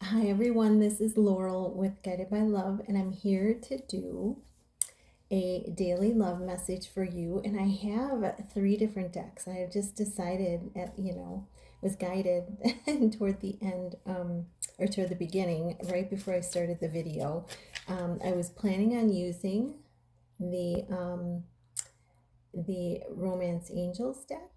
Hi everyone, this is Laurel with Guided by Love, and I'm here to do a daily love message for you. And I have three different decks. I have just decided was guided toward the end, or toward the beginning, right before I started the video. I was planning on using the the Romance Angels deck.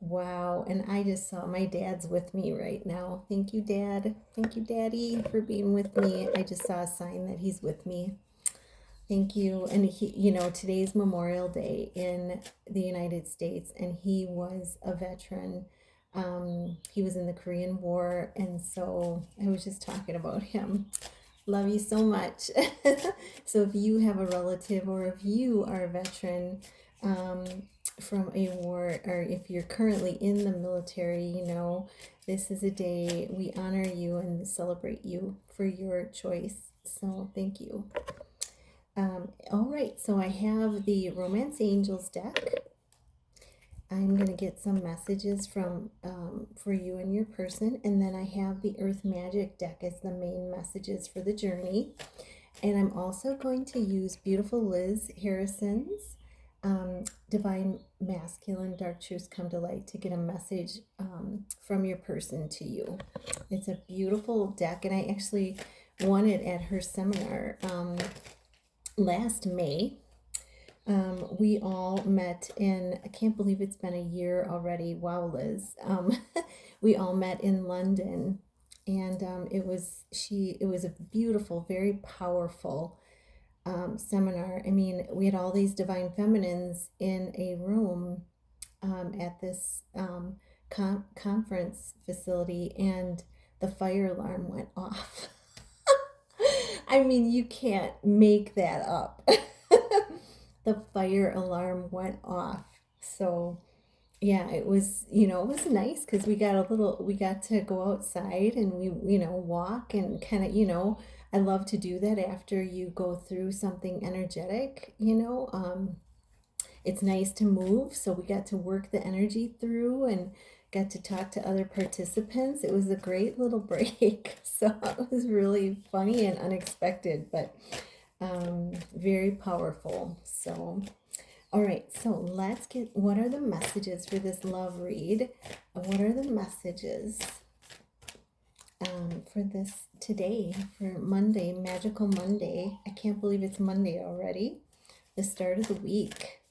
Wow, and I just saw my dad's with me right now. Thank you, Dad. Thank you, Daddy, for being with me. I just saw a sign that he's with me. Thank you. And today's Memorial Day in the United States, and he was a veteran. He was in the Korean War, and so I was just talking about him. Love you so much. So if you have a relative or if you are a veteran, um, from a war, or if you're currently in the military, this is a day we honor you and celebrate you for your choice. So thank you. All right, so I have the Romance Angels deck. I'm going to get some messages from for you and your person, and then I have the Earth Magic deck as the main messages for the journey. And I'm also going to use beautiful Liz Harrison's Divine Masculine Dark Truths Come to Light to get a message from your person to you. It's a beautiful deck, and I actually won it at her seminar last May. We all met in, I can't believe it's been a year already. Wow, Liz. We all met in London, and it was a beautiful, very powerful seminar. I mean, we had all these divine feminines in a room at this conference facility, and the fire alarm went off. I mean, you can't make that up. The fire alarm went off. So, yeah, it was nice because we got to go outside and walk and kind of, I love to do that after you go through something energetic. It's nice to move. So we got to work the energy through and got to talk to other participants. It was a great little break. So it was really funny and unexpected, but very powerful. So, all right, so let's get, what are the messages for this love read? What are the messages for this today, for Monday, Magical Monday? I can't believe it's Monday already, the start of the week.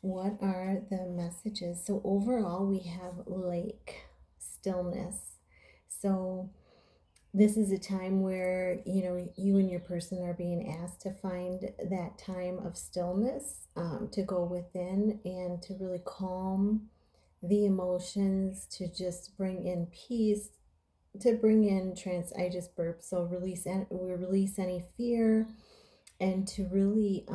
What are the messages? So overall, we have lake, stillness. So this is a time where you and your person are being asked to find that time of stillness, to go within and to really calm the emotions, to just bring in peace, to bring in I just burped, so we release any fear, and to really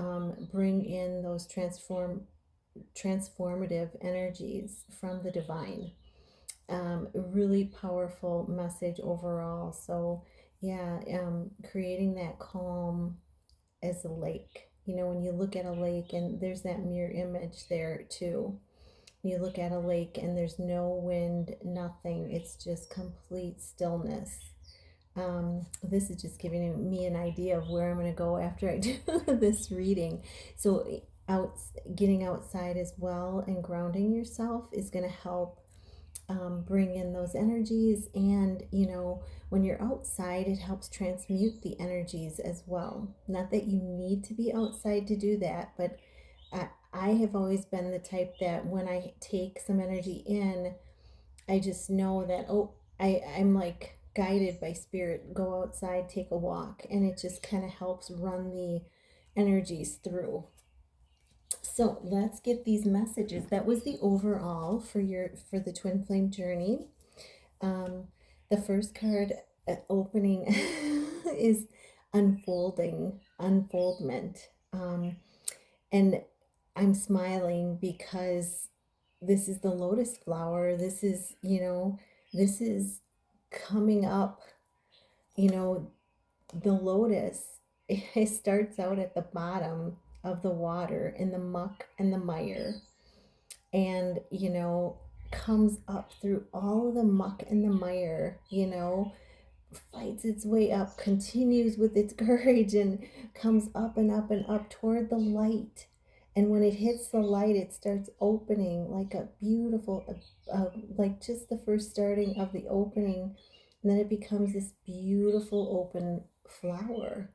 bring in those transformative energies from the divine. Really powerful message overall. So yeah, creating that calm as a lake. When you look at a lake, and there's that mirror image there too. You look at a lake and there's no wind, nothing. It's just complete stillness. This is just giving me an idea of where I'm going to go after I do this reading. So getting outside as well and grounding yourself is going to help bring in those energies. And when you're outside, it helps transmute the energies as well. Not that you need to be outside to do that, but I have always been the type that when I take some energy in, I just know that, oh, I'm like guided by spirit. Go outside, take a walk, and it just kind of helps run the energies through. So let's get these messages. That was the overall for the twin flame journey. The first card opening is unfoldment. And I'm smiling because this is the lotus flower. This is coming up, the lotus. It starts out at the bottom of the water in the muck and the mire. And, comes up through all of the muck and the mire, fights its way up, continues with its courage, and comes up and up and up toward the light. And when it hits the light, it starts opening like a beautiful, like just the first starting of the opening. And then it becomes this beautiful open flower.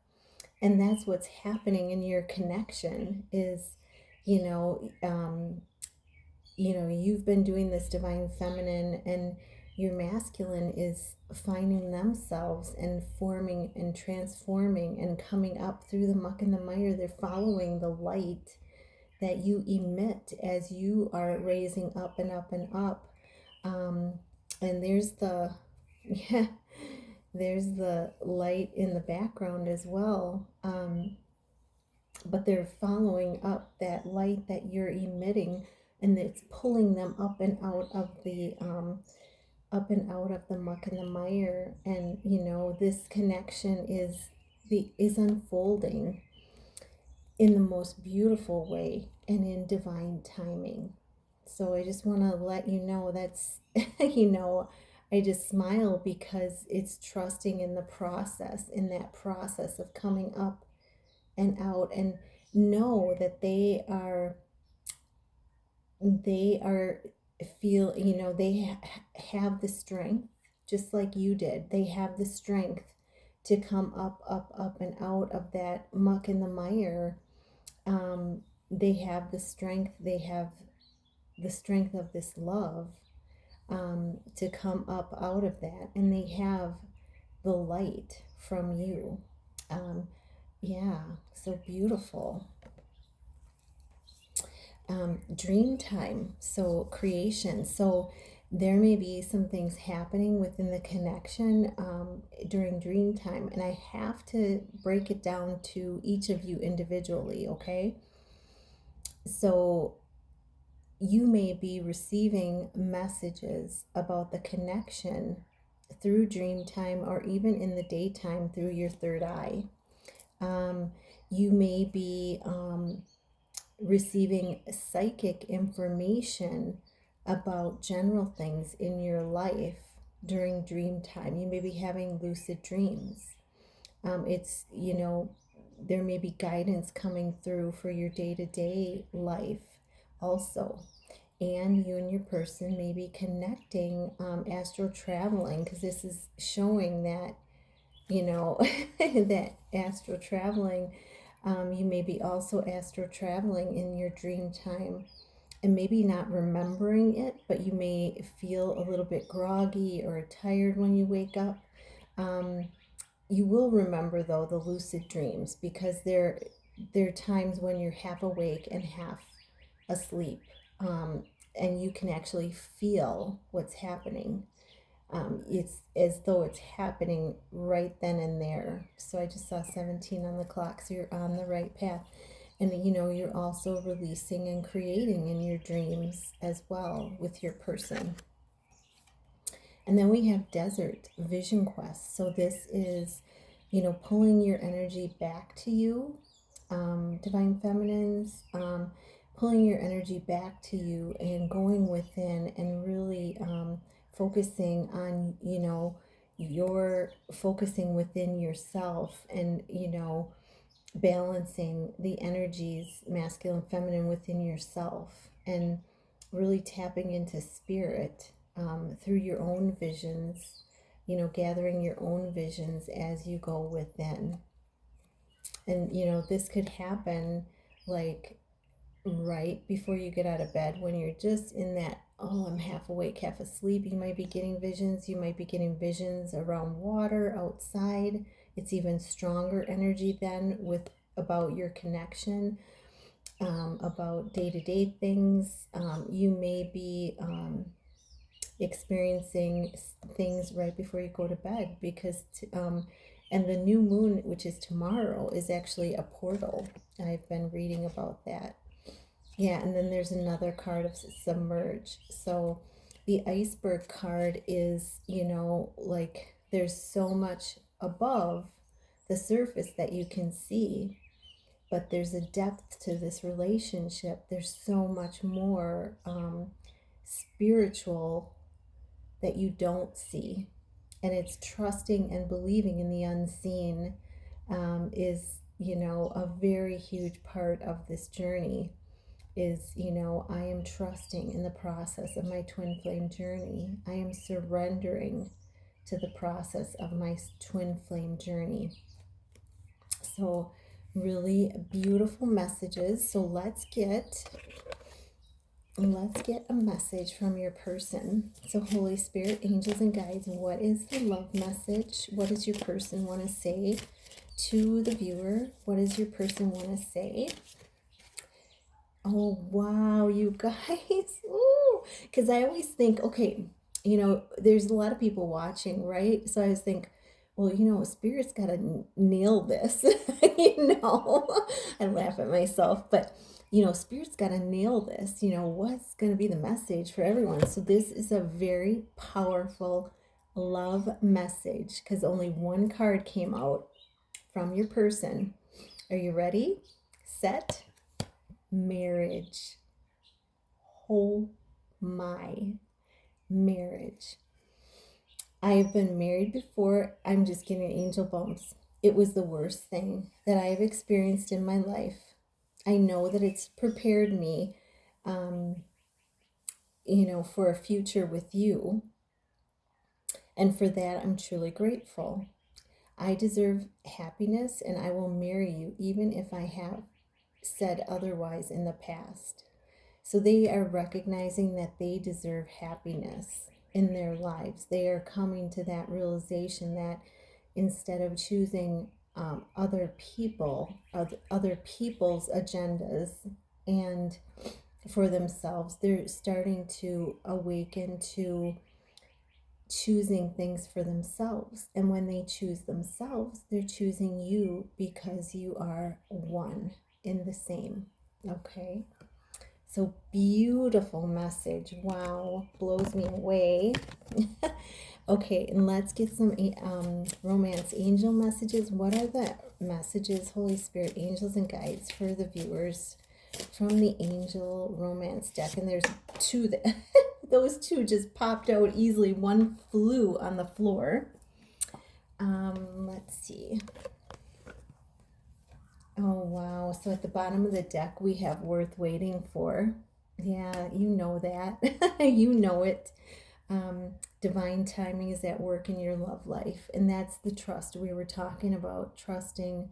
And that's what's happening in your connection is, you know, um, you've been doing this divine feminine, and your masculine is finding themselves and forming and transforming and coming up through the muck and the mire. They're following the light that you emit as you are raising up and up and up. um, and there's the yeah, there's the light in the background as well. But they're following up that light that you're emitting, and it's pulling them up and out of the muck and the mire. And this connection is unfolding in the most beautiful way and in divine timing. So I just want to let you know that's I just smile because it's trusting in the process, in that process of coming up and out, and know that they are feel they have the strength, just like you did. They have the strength to come up, up, up and out of that muck and the mire. They have the strength, they have the strength of this love, to come up out of that, and they have the light from you. Yeah, so beautiful. Dream time, so creation. So there may be some things happening within the connection during dream time, and I have to break it down to each of you individually, okay? So you may be receiving messages about the connection through dream time, or even in the daytime through your third eye. You may be receiving psychic information about general things in your life during dream time. You may be having lucid dreams. It's, there may be guidance coming through for your day to day life also. And you and your person may be connecting, astral traveling, because this is showing that, that astral traveling. You may be also astral traveling in your dream time, and maybe not remembering it, but you may feel a little bit groggy or tired when you wake up. You will remember, though, the lucid dreams, because they're times when you're half awake and half asleep, and you can actually feel what's happening. It's as though it's happening right then and there. So I just saw 17 on the clock, so you're on the right path. And you're also releasing and creating in your dreams as well with your person. And then we have desert vision quest. So this is, pulling your energy back to you, divine feminines, pulling your energy back to you and going within and really focusing on, you're focusing within yourself, and, balancing the energies, masculine, feminine, within yourself, and really tapping into spirit, through your own visions, gathering your own visions as you go within. And, this could happen like right before you get out of bed, when you're just in that, oh, I'm half awake, half asleep. You might be getting visions. You might be getting visions around water, outside. It's even stronger energy then, with about your connection, about day-to-day things. You may be experiencing things right before you go to bed, because and the new moon, which is tomorrow, is actually a portal. I've been reading about that. Yeah, and then there's another card of submerge. So the iceberg card is, like there's so much above the surface that you can see, but there's a depth to this relationship. There's so much more spiritual that you don't see. And it's trusting and believing in the unseen is, a very huge part of this journey. Is, I am trusting in the process of my twin flame journey. I am surrendering to the process of my twin flame journey. So, really beautiful messages. So let's get a message from your person. So Holy Spirit, angels and guides, what is the love message? What does your person want to say to the viewer? What does your person want to say? Oh, wow, you guys. Ooh, because I always think, okay, there's a lot of people watching, right? So I always think, well, Spirit's got to nail this. I laugh at myself, but, Spirit's got to nail this. What's going to be the message for everyone? So this is a very powerful love message because only one card came out from your person. Are you ready? Set. Marriage. Oh my, marriage. I've been married before. I'm just getting angel bumps. It was the worst thing that I have experienced in my life. I know that it's prepared me, for a future with you. And for that, I'm truly grateful. I deserve happiness and I will marry you even if I have said otherwise in the past. So they are recognizing that they deserve happiness in their lives. They are coming to that realization that instead of choosing other other people's agendas and for themselves, they're starting to awaken to choosing things for themselves. And when they choose themselves, they're choosing you because you are one in the same. Okay. So beautiful message. Wow, blows me away. Okay, and let's get some romance angel messages. What are the messages, Holy Spirit, angels and guides for the viewers from the angel romance deck? And there's two that those two just popped out easily. One flew on the floor. Let's see. Oh, wow. So at the bottom of the deck, we have worth waiting for. Yeah, you know that. You know it. Divine timing is at work in your love life. And that's the trust we were talking about. Trusting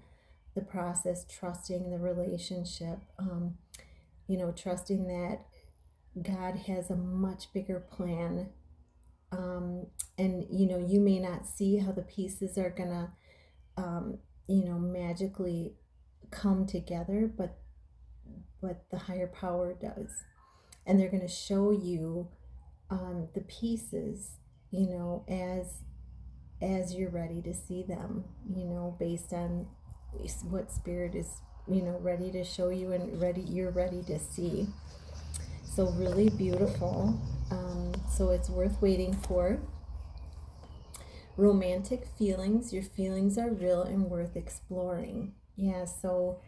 the process, trusting the relationship, trusting that God has a much bigger plan. And, you may not see how the pieces are going to, magically come together, but the higher power does. And they're going to show you the pieces, as you're ready to see them, based on what Spirit is, ready to show you and you're ready to see. So really beautiful. So it's worth waiting for. Romantic feelings. Your feelings are real and worth exploring. Yeah, so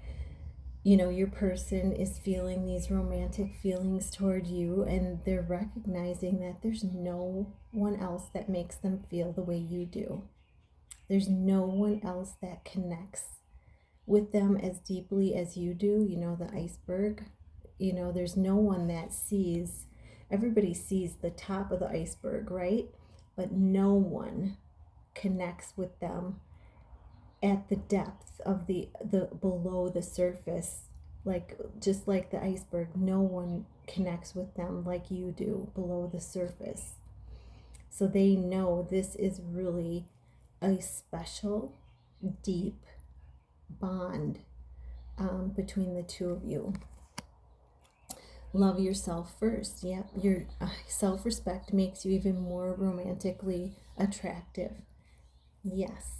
your person is feeling these romantic feelings toward you, and they're recognizing that there's no one else that makes them feel the way you do. There's no one else that connects with them as deeply as you do. The iceberg, there's no one that sees, everybody sees the top of the iceberg, right? But no one connects with them at the depth of the below the surface, just like the iceberg. No one connects with them like you do below the surface. So they know this is really a special, deep bond between the two of you. Love yourself first. Yep, your self-respect makes you even more romantically attractive. Yes.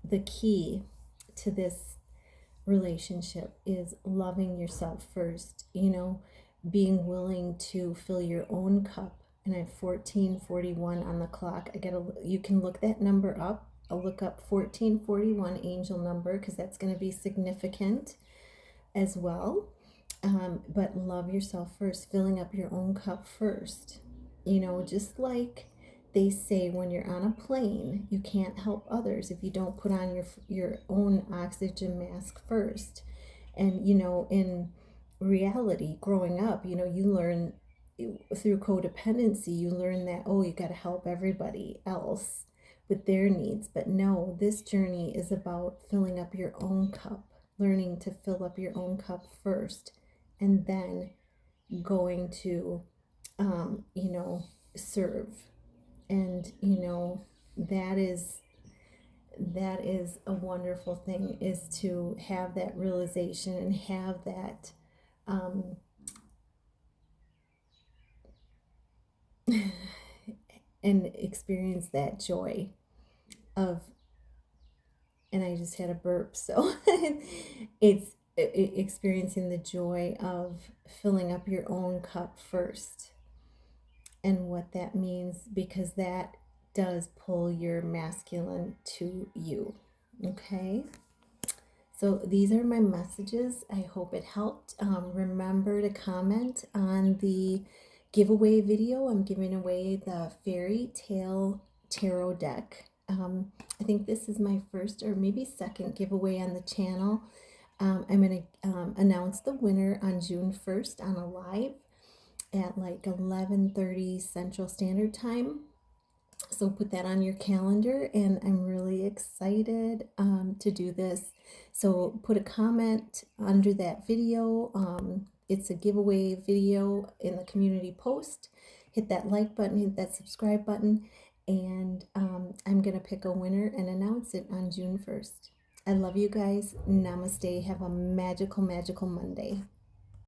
The key to this relationship is loving yourself first, being willing to fill your own cup. And I have 1441 on the clock. You can look that number up. I'll look up 1441 angel number because that's going to be significant as well. But love yourself first, filling up your own cup first. just like they say when you're on a plane, you can't help others if you don't put on your own oxygen mask first. And in reality, growing up, you learn through codependency, you learn that, oh, you got to help everybody else with their needs. But no, this journey is about filling up your own cup, learning to fill up your own cup first, and then going to serve. And that is a wonderful thing, is to have that realization and have that and experience that joy of, and I just had a burp, so it's experiencing the joy of filling up your own cup first, and what that means, because that does pull your masculine to you. Okay, so these are my messages. I hope it helped. Remember to comment on the giveaway video. I'm giving away the fairy tale tarot deck. I think this is my first or maybe second giveaway on the channel. I'm going to announce the winner on June 1st on a live at like 11:30 Central Standard Time. So put that on your calendar, and I'm really excited to do this. So put a comment under that video. It's a giveaway video in the community post. Hit that like button, hit that subscribe button, and I'm going to pick a winner and announce it on June 1st. I love you guys. Namaste. Have a magical, magical Monday.